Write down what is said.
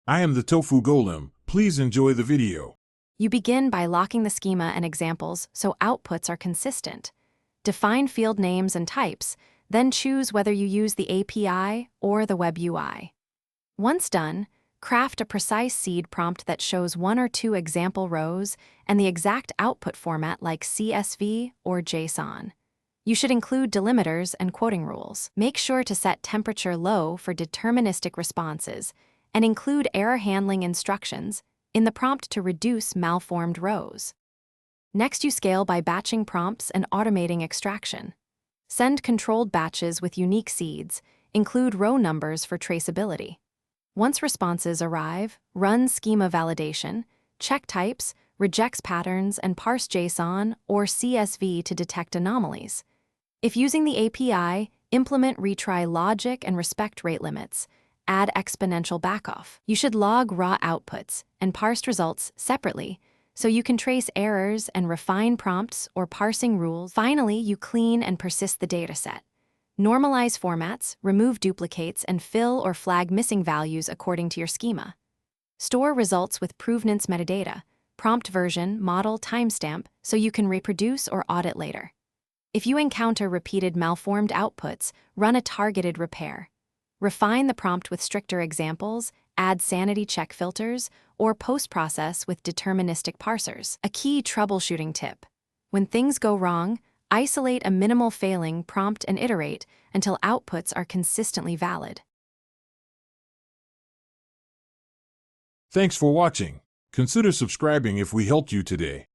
I am the tofu golem. Please enjoy the video. You begin by locking the schema and examples so outputs are consistent. Define field names and types, then choose whether you use the API or the web UI. Once done, craft a precise seed prompt that shows 1 or 2 example rows and the exact output format like CSV or JSON. You should include delimiters and quoting rules. Make sure to set temperature low for deterministic responses and include error handling instructions in the prompt to reduce malformed rows. Next, you scale by batching prompts and automating extraction. Send controlled batches with unique seeds, include row numbers for traceability. Once responses arrive, run schema validation, check types, rejects patterns, and parse JSON or CSV to detect anomalies. If using the API, implement retry logic and respect rate limits. Add exponential backoff. You should log raw outputs and parsed results separately so you can trace errors and refine prompts or parsing rules. Finally, you clean and persist the dataset. Normalize formats, remove duplicates, and fill or flag missing values according to your schema. Store results with provenance metadata, prompt version, model, timestamp, so you can reproduce or audit later. If you encounter repeated malformed outputs, run a targeted repair. Refine the prompt with stricter examples, add sanity check filters, or post-process with deterministic parsers. A key troubleshooting tip: when things go wrong, isolate a minimal failing prompt and iterate until outputs are consistently valid. Thanks for watching. Consider subscribing if we helped you today.